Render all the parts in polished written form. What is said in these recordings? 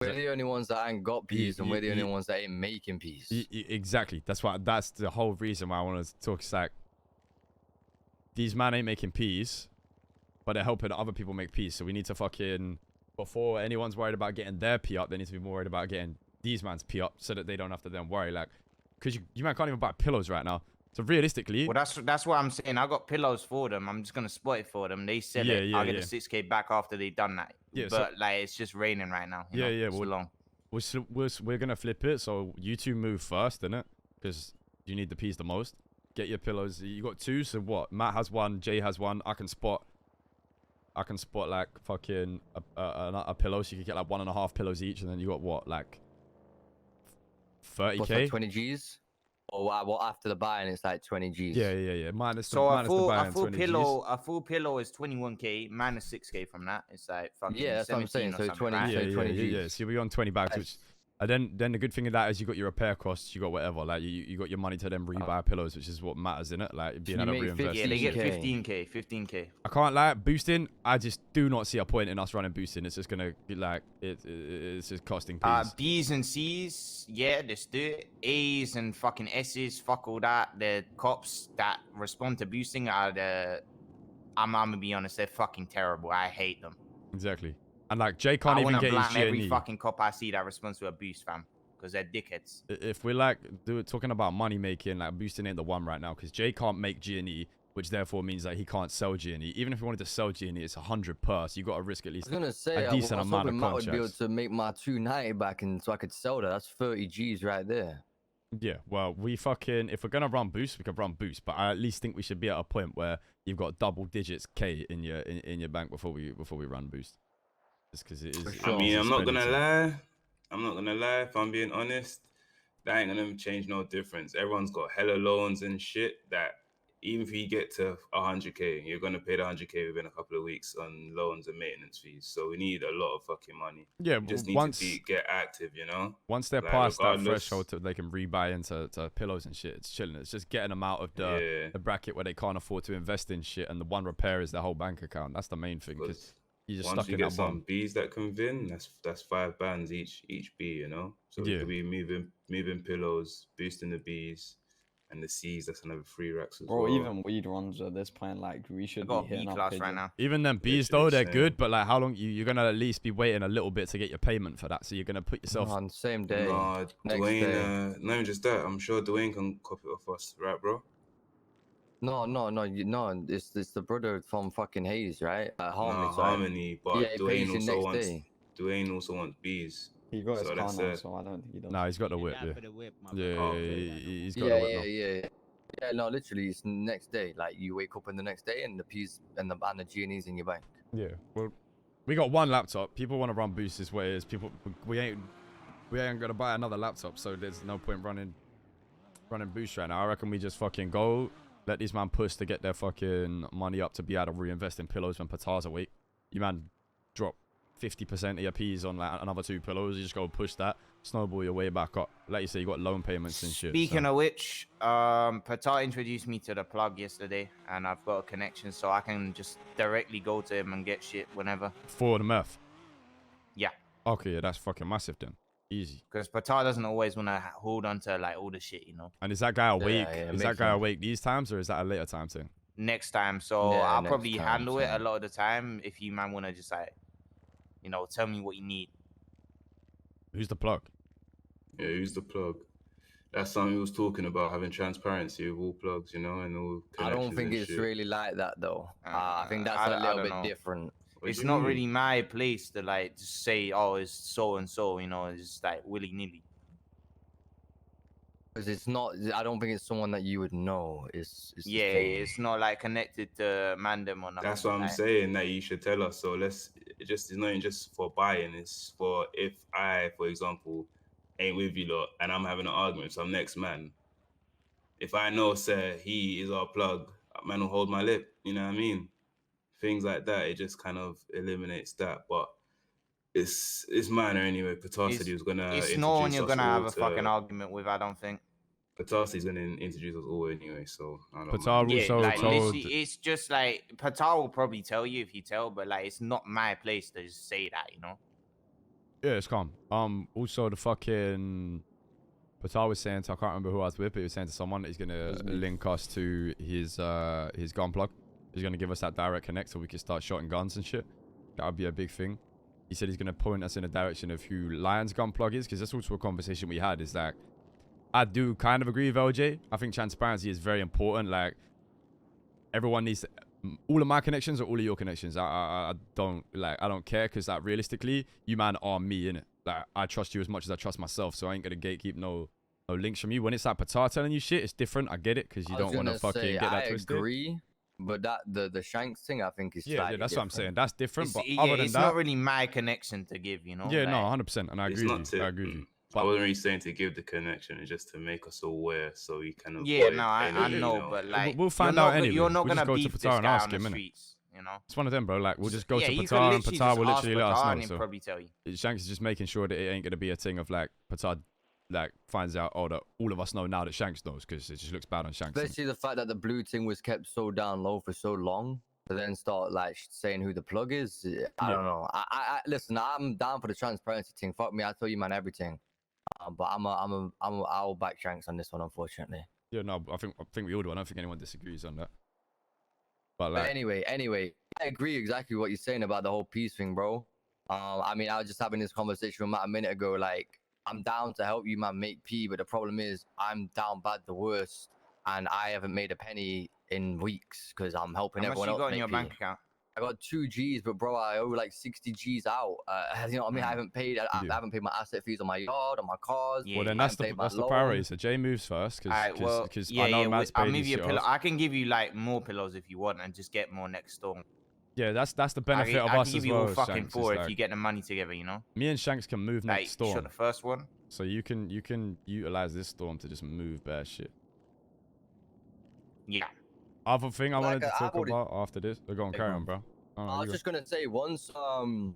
We're the only ones that ain't got peas, and we're the only ones that ain't making peas. Exactly. That's the whole reason why I want to talk. It's like these man ain't making peas, but they're helping other people make peas. So we need to fucking, before anyone's worried about getting their pee up, they need to be more worried about getting these man's pee up, so that they don't have to then worry. Like, because you man can't even buy pillows right now. So realistically, well, that's what I'm saying. I got pillows for them. I'm just gonna spot it for them. They sell it. I'll get the 6K back after they done that. Yeah, but like it's just raining right now. You know? It's long. We're gonna flip it. So you two move first, innit? Because you need the piece the most. Get your pillows. You got 2. So what? Matt has 1. Jay has 1. I can spot like fucking a pillow. So you can get like 1.5 pillows each, and then you got what, like 30K? What's like 20 G's? Or what after the buying it's like 20 G's. Yeah. Minus so minus a full pillow is 21K minus 6K from that. It's like fucking that's what I'm saying. So 20, right? so 20 G's. Yeah. So you're on 20 bags, which. And then the good thing of that is you got your repair costs, you got whatever, like you got your money to then rebuy pillows, which is what matters in it, like being able to reinvest. Yeah, they get 15K. I can't lie, boosting, I just do not see a point in us running boosting. It's just gonna be like it's just costing peas. B's and C's, yeah, let's do it. A's and fucking S's, fuck all that. The cops that respond to boosting are I'm gonna be honest, they're fucking terrible. I hate them. Exactly. And like Jay can't even get his GNE. Every fucking cop I see that responds to a boost, fam, because they're dickheads. If we're like talking about money making, like boosting ain't the one right now, because Jay can't make GNE, which therefore means that he can't sell GNE. Even if he wanted to sell GNE, it's 100 per, so you got to risk at least a decent amount of contracts. I would be able to make my 290 back, and so I could sell that. That's 30 G's right there. Yeah, well, if we're gonna run boost, we could run boost, but I at least think we should be at a point where you've got double digits K in your bank before we run boost. Because it is. I mean, I'm not gonna lie. If I'm being honest, that ain't gonna change no difference. Everyone's got hella loans and shit that even if you get to 100K, you're gonna pay the 100K within a couple of weeks on loans and maintenance fees. So we need a lot of fucking money. Yeah, we just need to get active, you know. Once they're past that threshold, they can rebuy into pillows and shit. It's chilling. It's just getting them out of the bracket where they can't afford to invest in shit, and the one repair is their whole bank account. That's the main thing. Because you're just once stuck you in get that some B's that can win, that's 5 bands each B, you know. So we could be moving pillows, boosting the B's, and the C's. That's another 3 racks as well. Bro, even weed runs at this point, like we should be hitting class right now. Even them B's though, they're good, but like how long you're gonna at least be waiting a little bit to get your payment for that. So you're gonna put yourself on the same day. Nah, Dwayne, not even just that. I'm sure Dwayne can copy it off us, right, bro? No. It's the brother from fucking Hayes, right? Harmony, but yeah, Dwayne also wants B's. He got his car now, so I don't think he does. Nah, he's got the whip. He's got the whip. Yeah, no, literally, it's the next day. Like you wake up in the next day, and the P's and the GNE's in your bank. Yeah, well, we got 1 laptop. People want to run boost this way. We ain't gonna buy another laptop, so there's no point running boost right now. I reckon we just fucking go. Let these man push to get their fucking money up to be able to reinvest in pillows when Patar's awake. You man drop 50% of your P's on like another 2 pillows. You just go push that, snowball your way back up. Like you say, you got loan payments and shit. Speaking of which, Patar introduced me to the plug yesterday, and I've got a connection, so I can just directly go to him and get shit whenever. For the meth? Yeah. Okay, yeah, that's fucking massive then. Easy. Because Patar doesn't always want to hold on to like all the shit, you know. And is that guy awake? Is that guy awake these times, or is that a later time thing? Next time. So I'll probably handle it a lot of the time if you man want to just like, you know, tell me what you need. Who's the plug? Yeah, who's the plug? That's something we was talking about, having transparency with all plugs, you know, and all. I don't think it's really like that though. I think that's a little bit different. It's not really my place to like just say, oh, it's so and so, you know, it's just like willy nilly. Because it's not. I don't think it's someone that you would know. It's not like connected to Mandem or nothing. That's what I'm saying. That you should tell us. So it's not even just for buying. It's for if I, for example, ain't with you lot and I'm having an argument with some next man. If I know, sir, he is our plug, man will hold my lip. You know what I mean? Things like that, it just kind of eliminates that. But it's minor anyway. Patar said he was gonna. It's no one you're gonna have a fucking argument with. I don't think. Patar said he's gonna introduce us all anyway. So I don't Patar told. It's just like Patar will probably tell you if you tell, but like it's not my place to just say that, you know. Yeah, it's calm. Also the fucking Patar was saying to, I can't remember who I was with, but he was saying to someone that he's gonna link us to his gun plug. He's gonna give us that direct connect so we can start shooting guns and shit. That would be a big thing. He said he's gonna point us in the direction of who Lion's gun plug is, because that's also a conversation we had. Is that I do kind of agree with LJ. I think transparency is very important. Like everyone needs to, all of my connections or all of your connections. I don't care, because like realistically, you man are me, innit? Like I trust you as much as I trust myself, so I ain't gonna gatekeep no links from you. When it's like Patar telling you shit, it's different. I get it, because you don't want to fucking get that twisted. I agree, but that the Shanks thing I think is yeah, that's different. what I'm saying. That's different. But yeah, other than it's that, not really my connection to give, you know. yeah, like, no, 100%, and I agree with you. I agree with you. I wasn't really saying to give the connection, it's just to make us aware so we can avoid yeah, no, I any, know, you know, but like we'll find out anyway. You're not We'll gonna just go to beef this Patar and guy ask on the him, innit? streets, you know. It's one of them, bro. Like we'll just go to you can Patar, and literally Patar will just ask literally let us Patar know. and he'll So probably tell you. Shanks is just making sure that it ain't gonna be a thing of like Patar like finds out, oh, that all of us know now that Shanks knows, because it just looks bad on Shanks. Especially the fact that the blue thing was kept so down low for so long, to then start like saying who the plug is. I don't know. I listen. I'm down for the transparency thing. Fuck me, I tell you man everything. But I'll back Shanks on this one, unfortunately. Yeah, no, I think we all do. I don't think anyone disagrees on that. But like, But anyway, I agree exactly what you're saying about the whole peace thing, bro. I mean, I was just having this conversation with Matt a minute ago. Like, I'm down to help you, man, make P, but the problem is I'm down bad the worst, and I haven't made a penny in weeks because I'm helping How much everyone you else got in make your P. bank account? I got 2 G's, but bro, I owe like 60 G's out. You know what I mean? I haven't paid. I haven't paid my asset fees on my yard, on my cars. well, then that's the priority. So Jay moves first, because I know Matt's paid I'll move his you a shit pillow. off. I can give you like more pillows if you want, and just get more next store. Yeah, that's the benefit of us as well. I can give you all fucking Shanks, 4 like, if you get the money together, you know. me and Shanks can move Like, next storm. shot the first one. So you can utilize this storm to just move bad shit. Yeah. Other thing I wanted to I've talk already- about after this. Go on, carry on, bro. I was just gonna say once I'm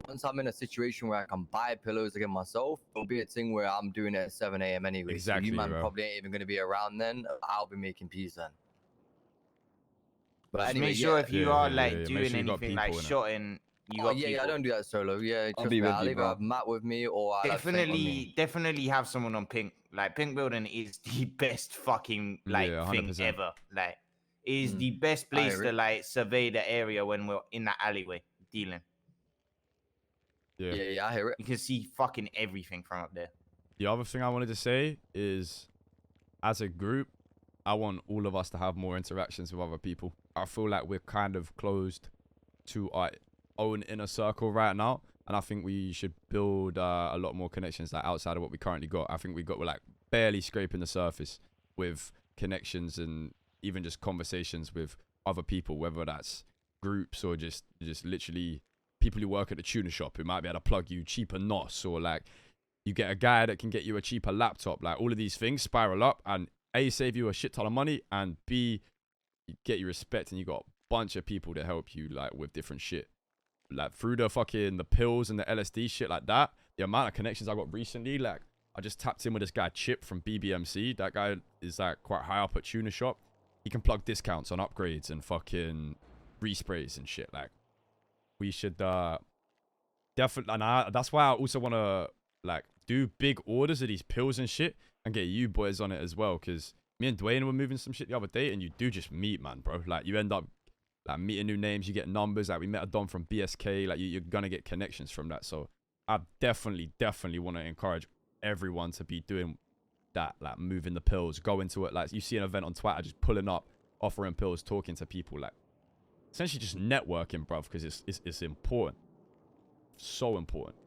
in a situation where I can buy pillows again myself, it'll be a thing where I'm doing it at 7 a.m. anyway. Exactly, So you man bro. probably ain't even gonna be around then. I'll be making peas then. But Just anyway, make sure yeah. if you Yeah, are yeah, like yeah. Make doing sure you got anything like people in it. shotting, you Oh got yeah, people. I don't do that solo. Yeah, I'll trust be me, with I'll you, either bro. have Matt with me or I'll have Saint with me. Definitely have someone on Pink. Like Pink Building is the best fucking like Yeah, thing 100%. ever. Like, it is the best place to like survey the area when we're in that alleyway dealing. Yeah. I hear it. You can see fucking everything from up there. The other thing I wanted to say is, as a group, I want all of us to have more interactions with other people. I feel like we're kind of closed to our own inner circle right now, and I think we should build a lot more connections like outside of what we currently got. I think we're like barely scraping the surface with connections and even just conversations with other people, whether that's groups or just literally people who work at the tuner shop who might be able to plug you cheaper NOS, or like you get a guy that can get you a cheaper laptop. Like all of these things spiral up and A, save you a shit ton of money, and B, get you respect, and you got a bunch of people to help you like with different shit. Like through the pills and the LSD shit like that, the amount of connections I got recently, like I just tapped in with this guy Chip from BBMC. That guy is like quite high up at tuner shop. He can plug discounts on upgrades and fucking resprays and shit. Like we should definitely, and that's why I also want to like do big orders of these pills and shit and get you boys on it as well, because me and Dwayne were moving some shit the other day, and you do just meet, man, bro. Like you end up like meeting new names, you get numbers. Like we met a Don from BSK. Like you're gonna get connections from that. So I definitely want to encourage everyone to be doing that, like moving the pills, go into it. Like you see an event on Twitter, just pulling up, offering pills, talking to people, like essentially just networking, bruv, because it's important, so important.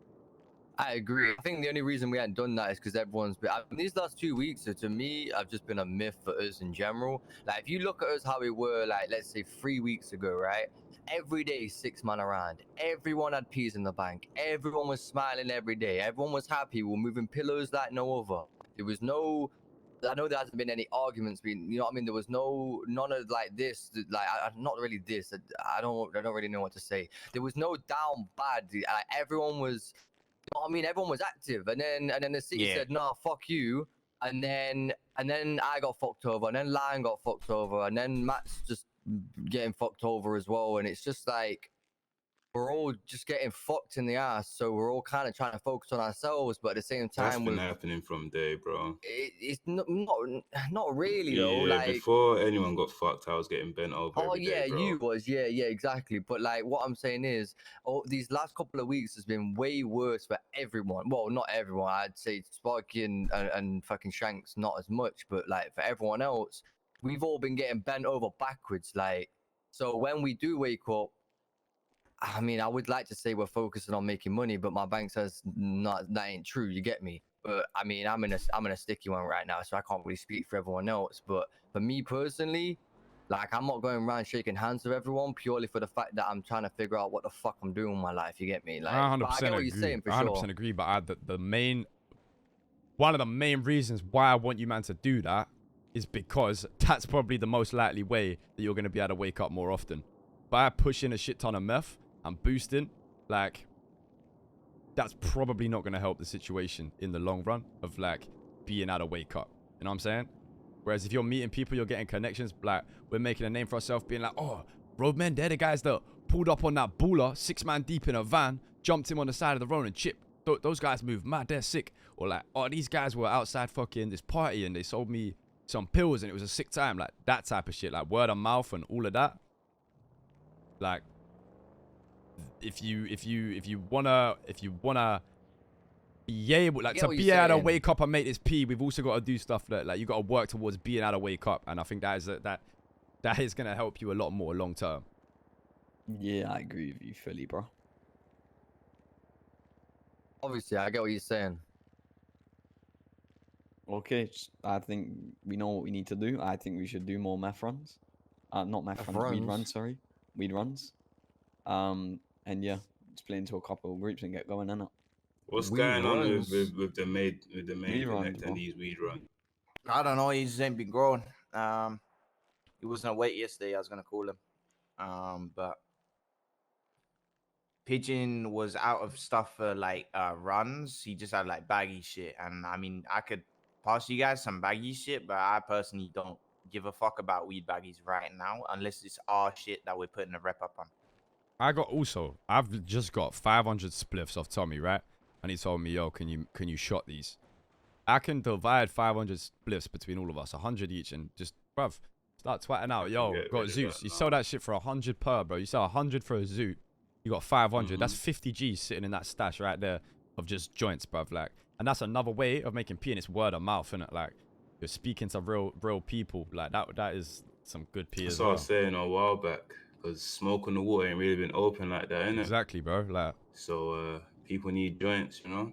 I agree. I think the only reason we hadn't done that is because everyone's been. These last 2 weeks, so to me, I've just been a myth for us in general. Like, if you look at us how we were, like, let's say 3 weeks ago, right? Every day, 6 man around. Everyone had peas in the bank. Everyone was smiling every day. Everyone was happy. We were moving pillows like no other. There was no. I know there hasn't been any arguments. You know what I mean? There was none of like this. Like, not really this. I don't really know what to say. There was no down bad. Everyone was. You know what I mean? Everyone was active, and then the city said, "Nah, fuck you," and then I got fucked over, and then Lion got fucked over, and then Matt's just getting fucked over as well, and it's just like, we're all just getting fucked in the ass. So we're all kind of trying to focus on ourselves, but at the same That's time, been happening from day, bro. it's not really Yeah, though. Like, before anyone got fucked, I was getting bent over oh every day, yeah, bro. you was, yeah, exactly. But like, what I'm saying is, these last couple of weeks has been way worse for everyone. Well, not everyone. I'd say Sparky and fucking Shanks not as much, but like for everyone else, we've all been getting bent over backwards. Like, so when we do wake up, I mean, I would like to say we're focusing on making money, but my bank says not, that ain't true. You get me? But I mean, I'm in a sticky one right now, so I can't really speak for everyone else. But for me personally, like, I'm not going around shaking hands with everyone purely for the fact that I'm trying to figure out what the fuck I'm doing with my life. You get me? Like, I 100% but I get what agree. you're saying for I 100% sure. agree. But one of the main reasons why I want you man to do that is because that's probably the most likely way that you're going to be able to wake up more often. By pushing a shit ton of meth and boosting, like, that's probably not going to help the situation in the long run of like being able to wake up. You know what I'm saying? Whereas if you're meeting people, you're getting connections, like we're making a name for ourselves, being like, oh, roadmen, they're the guys that pulled up on that baller 6 man deep in a van, jumped him on the side of the road and chipped. Those guys move mad, they're sick. Or like, oh, these guys were outside fucking this party and they sold me some pills and it was a sick time. Like that type of shit, like word of mouth and all of that. Like, if you wanna be able, like, to be able to wake up and make this pee, we've also got to do stuff that, like, you got to work towards being able to wake up, and I think that is gonna help you a lot more long term. Yeah, I agree with you fully, bro. Obviously, I get what you're saying. Okay, I think we know what we need to do. I think we should do more meth runs. Not meth runs, weed runs, sorry. Weed runs. And yeah, split into a couple of groups and get going in it. What's going on with the main connect and these weed runs? I don't know. He's ain't been growing. He wasn't awake yesterday. I was gonna call him. But Pigeon was out of stuff for like runs. He just had like baggy shit, and I mean, I could pass you guys some baggy shit, but I personally don't give a fuck about weed baggies right now, unless it's our shit that we're putting a rep up on. I've just got 500 spliffs off Tommy, right? And he told me, yo, can you shot these? I can divide 500 spliffs between all of us, 100 each, and just, bruv, start twatting out. Yo, got Zoots. You sell that shit for 100 per, bro. You sell 100 for a Zoot. You got 500. That's 50 G's sitting in that stash right there of just joints, bruv. Like, and that's another way of making P, and it's word of mouth, innit? Like, you're speaking to real people. Like, that is some good P as well. That's what I was saying a while back. Because smoke on the water ain't really been open like that, innit? Exactly, bro. Like, so people need joints, you know.